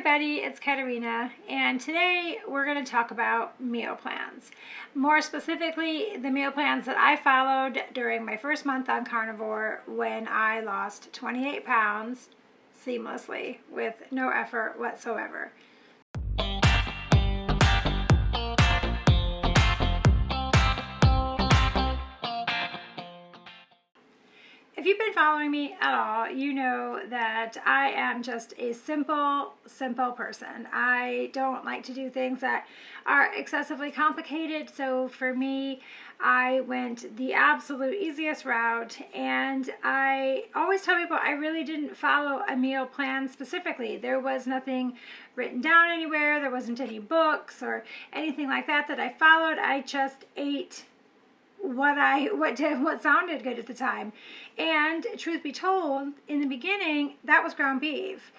everybody, it's Katerina, and today we're going to talk about meal plans. More specifically, the meal plans that I followed during my first month on carnivore when I lost 28 pounds seamlessly with no effort whatsoever. If you've been following me at all, you know that I am just a simple person. I don't like to do things that are excessively complicated. So for me, I went the absolute easiest route, and I always tell people I really didn't follow a meal plan specifically. There was nothing written down anywhere. There wasn't any books or anything like that I followed. I just ate what sounded good at the time. And truth be told, in the beginning, that was ground beef.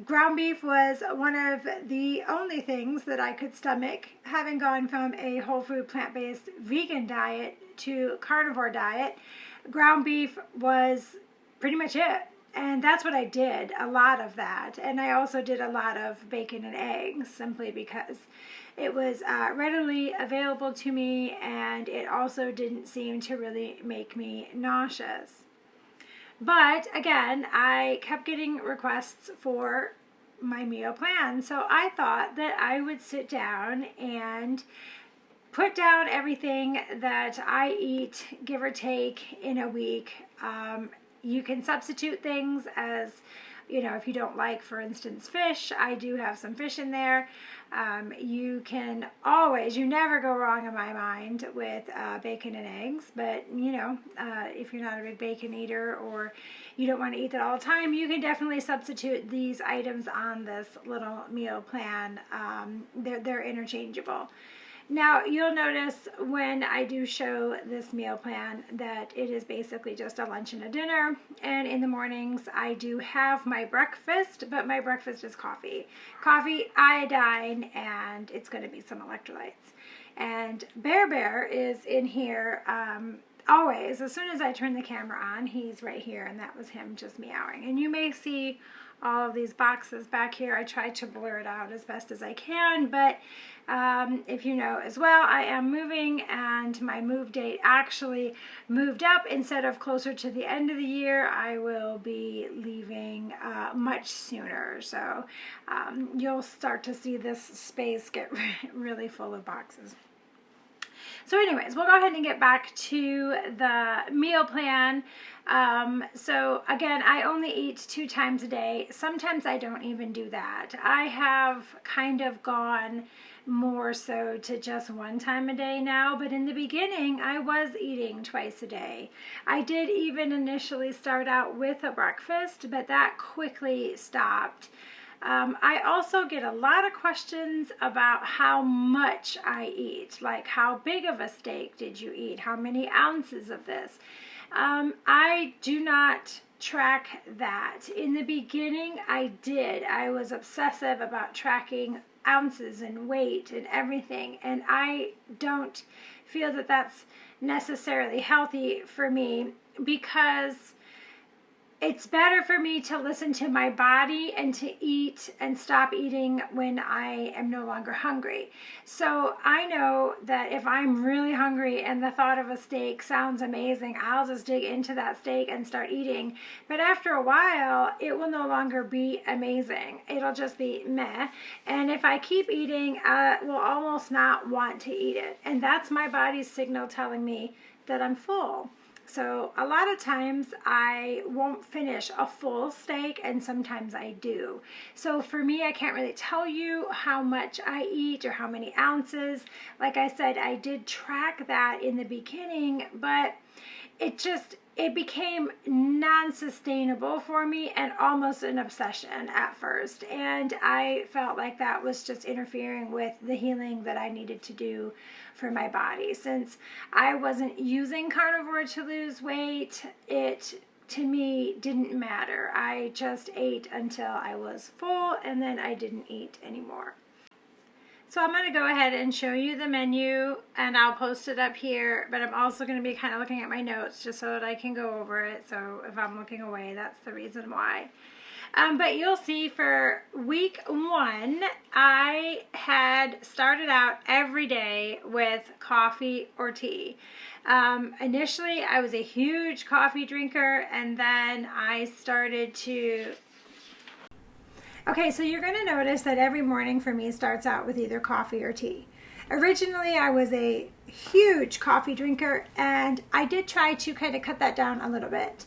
Ground beef was one of the only things that I could stomach, having gone from a whole food plant-based vegan diet to carnivore diet. Ground beef was pretty much it. And that's what I did, a lot of that. And I also did a lot of bacon and eggs, simply because it was readily available to me, and it also didn't seem to really make me nauseous. But again, I kept getting requests for my meal plan, so I thought that I would sit down and put down everything that I eat, give or take, in a week. You can substitute things as, you know, if you don't like, for instance, fish, I do have some fish in there. You can always, you never go wrong in my mind with bacon and eggs, but, you know, if you're not a big bacon eater or you don't want to eat that all the time, you can definitely substitute these items on this little meal plan. They're interchangeable. Now, you'll notice when I do show this meal plan that it is basically just a lunch and a dinner, and in the mornings I do have my breakfast, but my breakfast is coffee, iodine, and it's going to be some electrolytes. And Bear is in here always. As soon as I turn the camera on, he's right here, and that was him just meowing. And you may see all of these boxes back here. I try to blur it out as best as I can, but if you know as well, I am moving, and my move date actually moved up. Instead of closer to the end of the year, I will be leaving much sooner. So you'll start to see this space get really full of boxes. So anyways, we'll go ahead and get back to the meal plan. So again, I only eat 2 times a day. Sometimes I don't even do that. I have kind of gone more so to just 1 time a day now, but in the beginning I was eating twice a day. I did even initially start out with a breakfast, but that quickly stopped. I also get a lot of questions about how much I eat, like how big of a steak did you eat? How many ounces of this? I do not track that. In the beginning, I did. I was obsessive about tracking ounces and weight and everything, and I don't feel that that's necessarily healthy for me, because it's better for me to listen to my body and to eat and stop eating when I am no longer hungry. So I know that if I'm really hungry and the thought of a steak sounds amazing, I'll just dig into that steak and start eating. But after a while, it will no longer be amazing. It'll just be meh. And if I keep eating, I will almost not want to eat it. And that's my body's signal telling me that I'm full. So a lot of times I won't finish a full steak, and sometimes I do. So for me, I can't really tell you how much I eat or how many ounces. Like I said, I did track that in the beginning, but it became non-sustainable for me and almost an obsession at first. And I felt like that was just interfering with the healing that I needed to do for my body. Since I wasn't using carnivore to lose weight, it to me didn't matter. I just ate until I was full, and then I didn't eat anymore. So I'm going to go ahead and show you the menu, and I'll post it up here, but I'm also going to be kind of looking at my notes just so that I can go over it. So if I'm looking away, that's the reason why. But you'll see for week 1, I had started out every day with coffee or tea. Initially, I was a huge coffee drinker, and then I started to... Okay, so you're going to notice that every morning for me starts out with either coffee or tea. Originally, I was a huge coffee drinker, and I did try to kind of cut that down a little bit.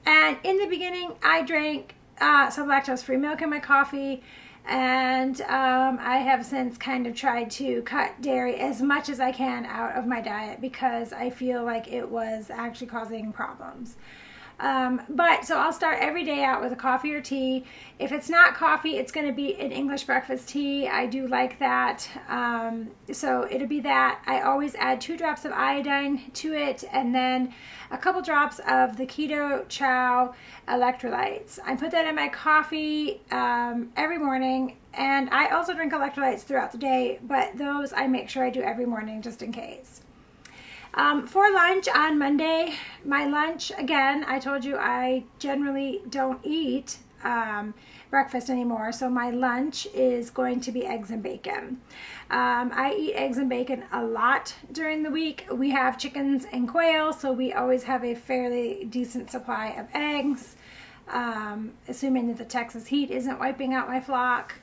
And in the beginning, I drank some lactose-free milk in my coffee, and I have since kind of tried to cut dairy as much as I can out of my diet because I feel like it was actually causing problems. But so I'll start every day out with a coffee or tea. If it's not coffee, it's going to be an English breakfast tea. I do like that. So it'll be that. I always add 2 drops of iodine to it, and then a couple drops of the Keto Chow electrolytes. I put that in my coffee every morning, and I also drink electrolytes throughout the day, but those I make sure I do every morning just in case. For lunch on Monday, my lunch, again, I told you I generally don't eat breakfast anymore, so my lunch is going to be eggs and bacon. I eat eggs and bacon a lot during the week. We have chickens and quail, so we always have a fairly decent supply of eggs, assuming that the Texas heat isn't wiping out my flock.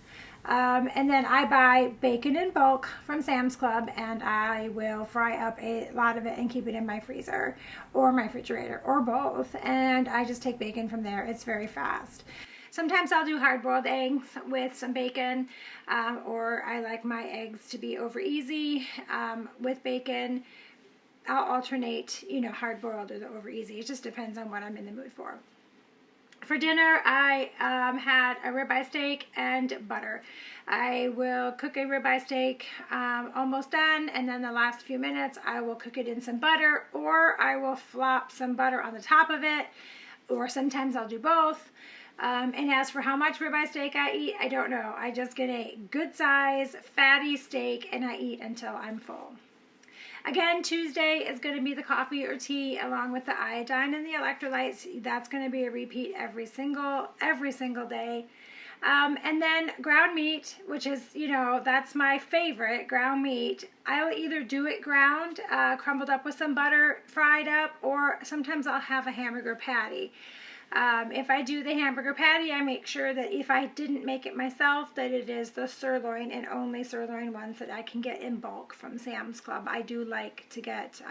And then I buy bacon in bulk from Sam's Club, and I will fry up a lot of it and keep it in my freezer or my refrigerator or both, and I just take bacon from there. It's very fast. Sometimes I'll do hard-boiled eggs with some bacon, or I like my eggs to be over easy with bacon. I'll alternate, hard-boiled or the over easy. It just depends on what I'm in the mood for. For dinner, I had a ribeye steak and butter. I will cook a ribeye steak almost done, and then the last few minutes I will cook it in some butter, or I will flop some butter on the top of it, or sometimes I'll do both. And as for how much ribeye steak I eat, I don't know. I just get a good size, fatty steak, and I eat until I'm full. Again, Tuesday is going to be the coffee or tea along with the iodine and the electrolytes. That's going to be a repeat every single day. And then ground meat, which is, that's my favorite, ground meat. I'll either do it ground, crumbled up with some butter, fried up, or sometimes I'll have a hamburger patty. If I do the hamburger patty, I make sure that if I didn't make it myself, that it is the sirloin and only sirloin ones that I can get in bulk from Sam's Club. I do like to get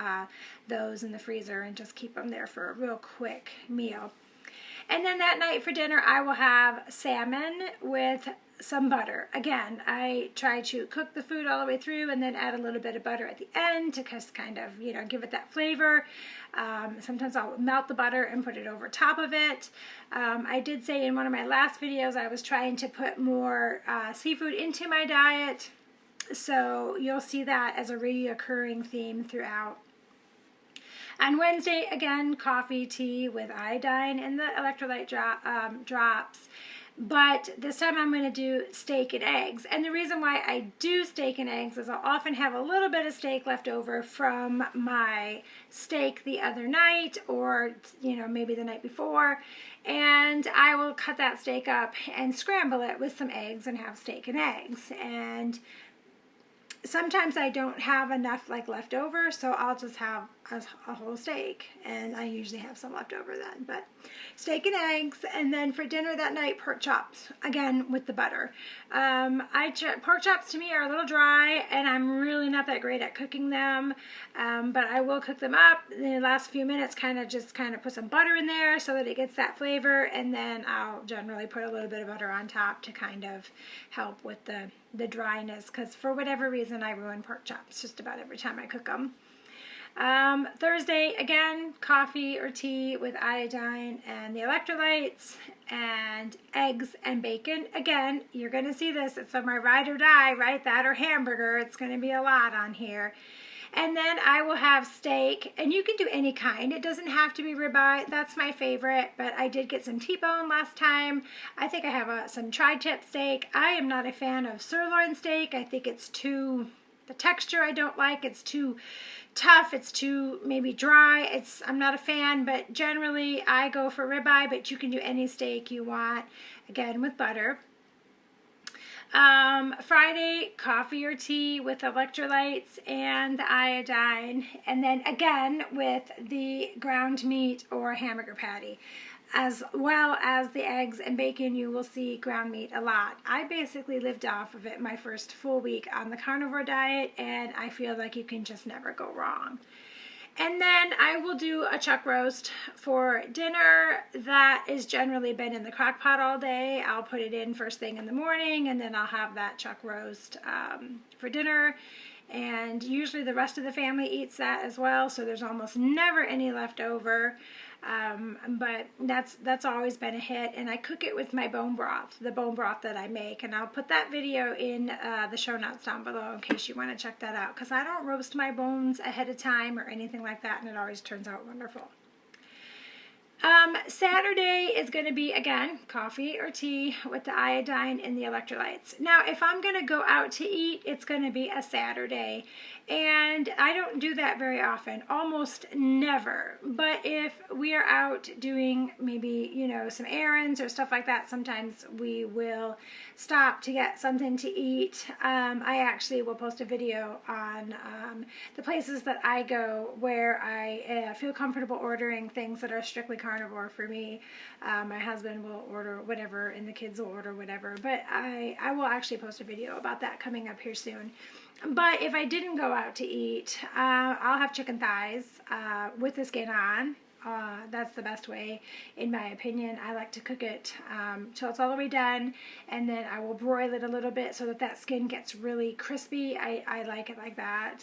those in the freezer and just keep them there for a real quick meal. And then that night for dinner, I will have salmon with some butter. Again, I try to cook the food all the way through and then add a little bit of butter at the end to just kind of, give it that flavor. Sometimes I'll melt the butter and put it over top of it. I did say in one of my last videos I was trying to put more seafood into my diet, so you'll see that as a reoccurring theme throughout. On Wednesday, again, coffee, tea with iodine and the electrolyte drops. But this time I'm going to do steak and eggs. And the reason why I do steak and eggs is I'll often have a little bit of steak left over from my steak the other night, or, maybe the night before. And I will cut that steak up and scramble it with some eggs and have steak and eggs. And sometimes I don't have enough left over, so I'll just have a whole steak, and I usually have some left over then. But steak and eggs, and then for dinner that night, pork chops, again with the butter. Pork chops to me are a little dry, and I'm really not that great at cooking them, but I will cook them up in the last few minutes, kind of put some butter in there so that it gets that flavor, and then I'll generally put a little bit of butter on top to kind of help with the dryness, because for whatever reason I ruin pork chops just about every time I cook them. Thursday, again, coffee or tea with iodine and the electrolytes, and eggs and bacon. Again, you're going to see this. It's on my ride or die, right? That or hamburger. It's going to be a lot on here. And then I will have steak, and you can do any kind. It doesn't have to be ribeye. That's my favorite, but I did get some T-bone last time. I think I have some tri-tip steak. I am not a fan of sirloin steak. I think it's the texture I don't like. It's too tough, it's too maybe dry. I'm not a fan, but generally I go for ribeye, but you can do any steak you want, again with butter. Friday, coffee or tea with electrolytes and the iodine, and then again with the ground meat or hamburger patty. As well as the eggs and bacon, you will see ground meat a lot. I basically lived off of it my first full week on the carnivore diet, and I feel like you can just never go wrong. And then I will do a chuck roast for dinner. That is generally been in the crock pot all day. I'll put it in first thing in the morning, and then I'll have that chuck roast for dinner. And usually the rest of the family eats that as well, so there's almost never any left over. But that's always been a hit, and I cook it with my bone broth, the bone broth that I make, and I'll put that video in the show notes down below in case you want to check that out, because I don't roast my bones ahead of time or anything like that, and it always turns out wonderful. Saturday is going to be, again, coffee or tea with the iodine and the electrolytes. Now, if I'm going to go out to eat, it's going to be a Saturday. And I don't do that very often, almost never. But if we are out doing maybe, you know, some errands or stuff like that, sometimes we will stop to get something to eat. I actually will post a video on the places that I go where I feel comfortable ordering things that are strictly carnivore for me. My husband will order whatever and the kids will order whatever. But I will actually post a video about that coming up here soon. But if I didn't go out to eat, I'll have chicken thighs with the skin on. That's the best way, in my opinion. I like to cook it till it's all the way done, and then I will broil it a little bit so that skin gets really crispy. I like it like that.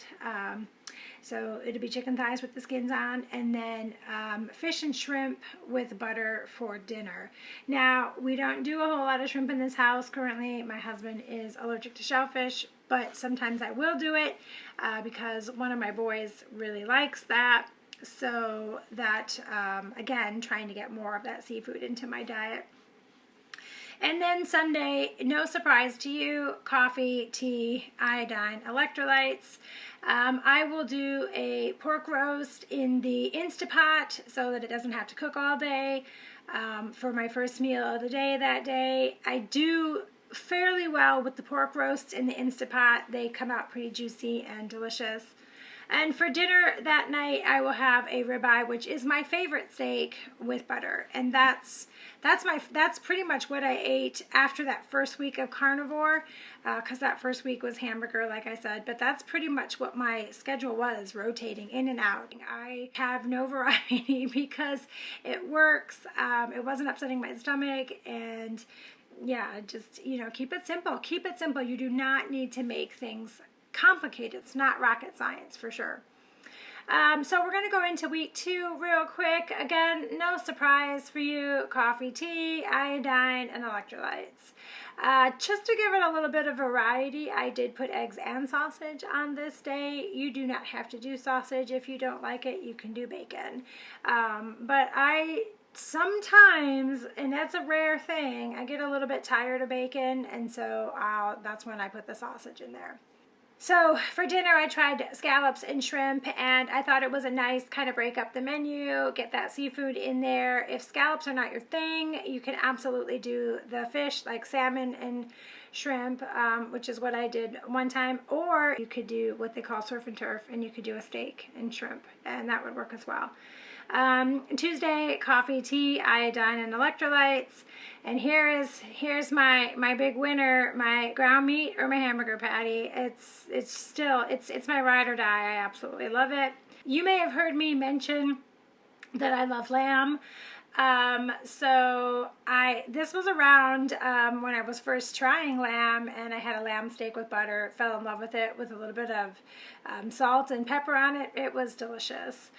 So it'll be chicken thighs with the skins on, and then fish and shrimp with butter for dinner. Now, we don't do a whole lot of shrimp in this house currently. My husband is allergic to shellfish, but sometimes I will do it because one of my boys really likes that. So that, again, trying to get more of that seafood into my diet. And then Sunday, no surprise to you, coffee, tea, iodine, electrolytes. I will do a pork roast in the Instapot so that it doesn't have to cook all day for my first meal of the day that day. I do fairly well with the pork roasts in the Instapot. They come out pretty juicy and delicious. And for dinner that night, I will have a ribeye, which is my favorite steak, with butter. And that's pretty much what I ate after that first week of carnivore, because that first week was hamburger, like I said. But that's pretty much what my schedule was, rotating in and out. I have no variety because it works. It wasn't upsetting my stomach, and yeah, just, you know, keep it simple. Keep it simple. You do not need to make things complicated. It's not rocket science for sure. So we're going to go into week 2 real quick. Again, no surprise for you, coffee, tea, iodine, and electrolytes. Just to give it a little bit of variety, I did put eggs and sausage on this day. You do not have to do sausage. If you don't like it, you can do bacon. But I sometimes, and that's a rare thing, I get a little bit tired of bacon, and so that's when I put the sausage in there. So for dinner, I tried scallops and shrimp, and I thought it was a nice kind of break up the menu, get that seafood in there. If scallops are not your thing, you can absolutely do the fish, like salmon and shrimp, which is what I did one time, or you could do what they call surf and turf, and you could do a steak and shrimp, and that would work as well. Tuesday, coffee, tea, iodine, and electrolytes. And here's my big winner, my ground meat or my hamburger patty. It's my ride or die. I absolutely love it. You may have heard me mention that I love lamb. This was around when I was first trying lamb, and I had a lamb steak with butter, fell in love with it with a little bit of salt and pepper on it. It was delicious.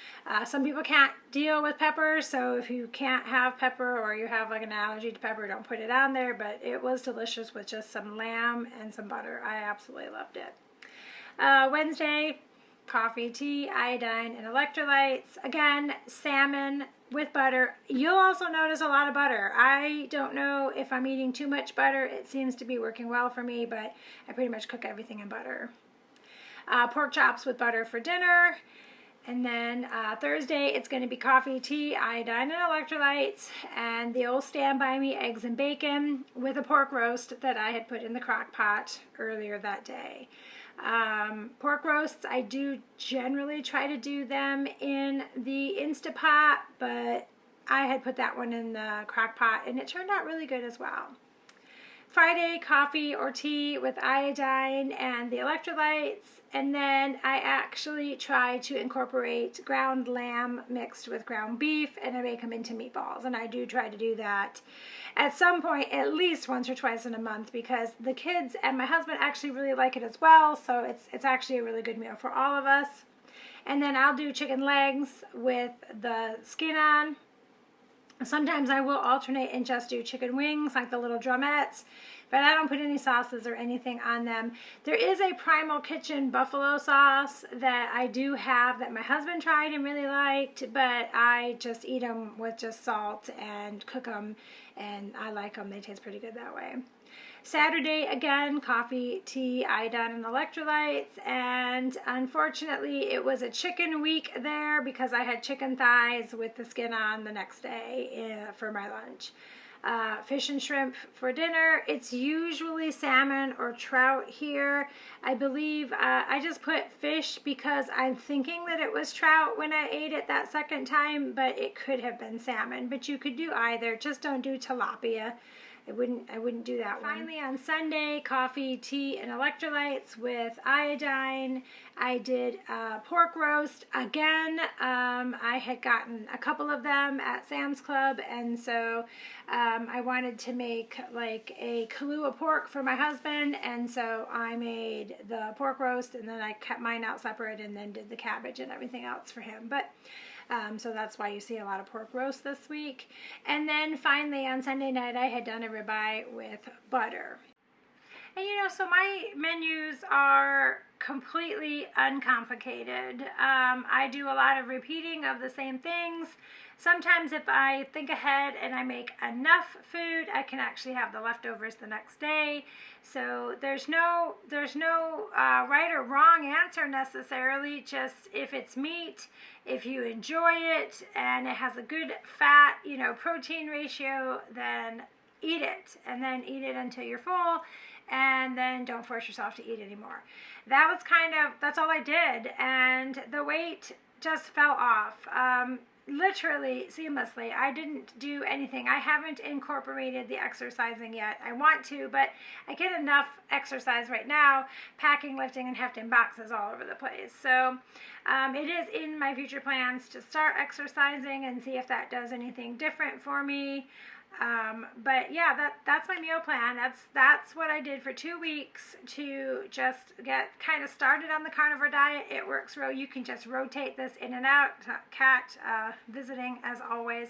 Some people can't deal with pepper, so if you can't have pepper or you have like an allergy to pepper, don't put it on there, but it was delicious with just some lamb and some butter. I absolutely loved it. Wednesday, coffee, tea, iodine, and electrolytes. Again, salmon with butter. You'll also notice a lot of butter. I don't know if I'm eating too much butter. It seems to be working well for me, but I pretty much cook everything in butter. Pork chops with butter for dinner. And then Thursday, it's going to be coffee, tea, iodine, and electrolytes, and the old Stand By Me eggs and bacon with a pork roast that I had put in the crock pot earlier that day. Pork roasts, I do generally try to do them in the Instapot, but I had put that one in the crock pot, and it turned out really good as well. Friday, coffee or tea with iodine and the electrolytes, and then I actually try to incorporate ground lamb mixed with ground beef, and I make them into meatballs, and I do try to do that at some point at least once or twice in a month, because the kids and my husband actually really like it as well, so it's actually a really good meal for all of us. And then I'll do chicken legs with the skin on. Sometimes I will alternate and just do chicken wings, like the little drumettes, but I don't put any sauces or anything on them. There is a Primal Kitchen buffalo sauce that I do have that my husband tried and really liked, but I just eat them with just salt and cook them, and I like them. They taste pretty good that way. Saturday, again, coffee, tea, iodine, and electrolytes, and unfortunately it was a chicken week there because I had chicken thighs with the skin on the next day for my lunch. Fish and shrimp for dinner. It's usually salmon or trout here. I believe I just put fish because I'm thinking that it was trout when I ate it that second time, but it could have been salmon. But you could do either. Just don't do tilapia. I wouldn't do that one. Finally, on Sunday, coffee, tea, and electrolytes with iodine. I did pork roast. Again, I had gotten a couple of them at Sam's Club, and so I wanted to make like a Kahlua pork for my husband, and so I made the pork roast, and then I kept mine out separate and then did the cabbage and everything else for him. But so that's why you see a lot of pork roast this week. And then finally on Sunday night, I had done a ribeye with butter. And you know, so my menus are completely uncomplicated. I do a lot of repeating of the same things. Sometimes if I think ahead and I make enough food, I can actually have the leftovers the next day. So there's no right or wrong answer necessarily, just if it's meat, if you enjoy it and it has a good fat, you know, protein ratio, then eat it, and then eat it until you're full, and then don't force yourself to eat anymore. That's all I did, and the weight just fell off. Literally seamlessly. I didn't do anything. I haven't incorporated the exercising yet. I want to, but I get enough exercise right now, packing, lifting, and hefting boxes all over the place. So it is in my future plans to start exercising and see if that does anything different for me. But yeah, that's my meal plan. That's what I did for 2 weeks to just get kind of started on the carnivore diet. It works real. You can just rotate this in and out. Cat visiting as always.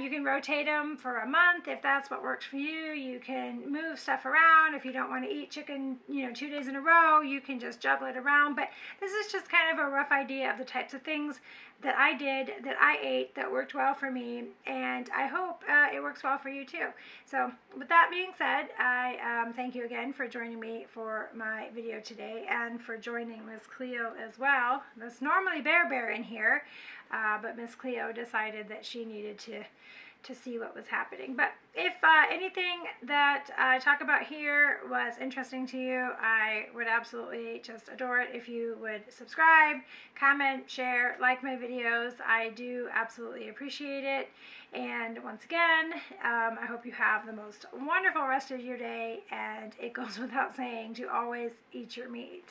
You can rotate them for a month if that's what works for you. You can move stuff around. If you don't want to eat chicken, 2 days in a row, you can just juggle it around. But this is just kind of a rough idea of the types of things that I did, that I ate, that worked well for me, and I hope it works well for you too. So with that being said, I thank you again for joining me for my video today, and for joining Miss Cleo as well. There's normally Bear in here, but Miss Cleo decided that she needed to see what was happening. But if anything that I talk about here was interesting to you, I would absolutely just adore it if you would subscribe, comment, share, like my videos. I do absolutely appreciate it. And once again, I hope you have the most wonderful rest of your day, and it goes without saying to always eat your meat.